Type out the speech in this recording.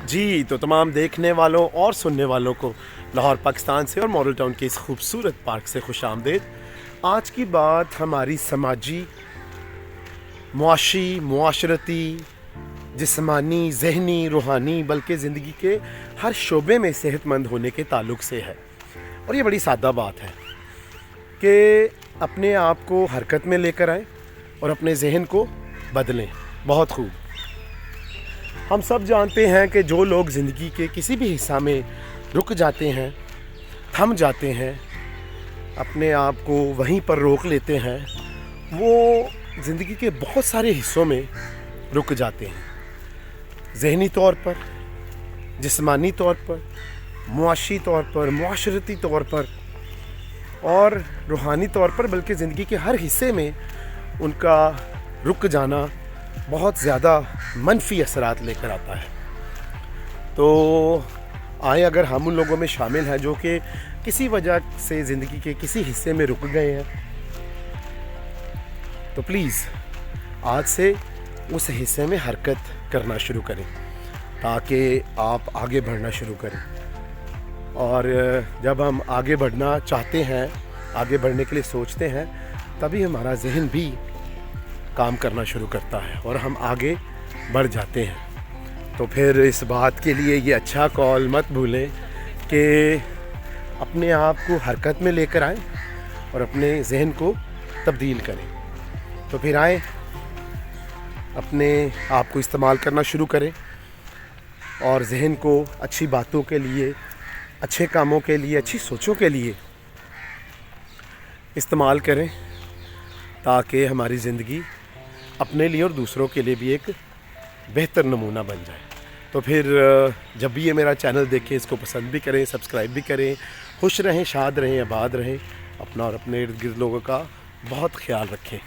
जी, तो तमाम देखने वालों और सुनने वालों को लाहौर पाकिस्तान से और मॉडल टाउन के इस खूबसूरत पार्क से खुशामदीद। आज की बात हमारी समाजी, मुआशी, मुआशरती, जिस्मानी, ज़हनी, रूहानी बल्कि ज़िंदगी के हर शोबे में सेहतमंद होने के ताल्लुक़ से है। और ये बड़ी सादा बात है कि अपने आप को हरकत में लेकर आएँ और अपने ज़हन को बदलें। बहुत खूब। हम सब जानते हैं कि जो लोग ज़िंदगी के किसी भी हिस्सा में रुक जाते हैं, थम जाते हैं, अपने आप को वहीं पर रोक लेते हैं, वो ज़िंदगी के बहुत सारे हिस्सों में रुक जाते हैं। ज़हनी तौर पर, जिस्मानी तौर पर, मुआशी तौर पर, मुआशरती तौर पर और रूहानी तौर पर, बल्कि ज़िंदगी के हर हिस्से में उनका रुक जाना बहुत ज़्यादा मनफी असरात लेकर आता है। तो आए अगर हम उन लोगों में शामिल हैं जो कि किसी वजह से ज़िंदगी के किसी हिस्से में रुक गए हैं, तो प्लीज़ आज से उस हिस्से में हरकत करना शुरू करें ताकि आप आगे बढ़ना शुरू करें। और जब हम आगे बढ़ना चाहते हैं, आगे बढ़ने के लिए सोचते हैं, तभी हमारा ज़हन भी काम करना शुरू करता है और हम आगे बढ़ जाते हैं। तो फिर इस बात के लिए ये अच्छा कॉल मत भूलें कि अपने आप को हरकत में लेकर आएँ और अपने ज़हन को तब्दील करें। तो फिर आएँ, अपने आप को इस्तेमाल करना शुरू करें और ज़हन को अच्छी बातों के लिए, अच्छे कामों के लिए, अच्छी सोचों के लिए इस्तेमाल करें ताकि हमारी ज़िंदगी अपने लिए और दूसरों के लिए भी एक बेहतर नमूना बन जाए। तो फिर जब भी ये मेरा चैनल देखें, इसको पसंद भी करें, सब्सक्राइब भी करें। खुश रहें, शाद रहें, आबाद रहें। अपना और अपने इर्द गिर्द लोगों का बहुत ख्याल रखें।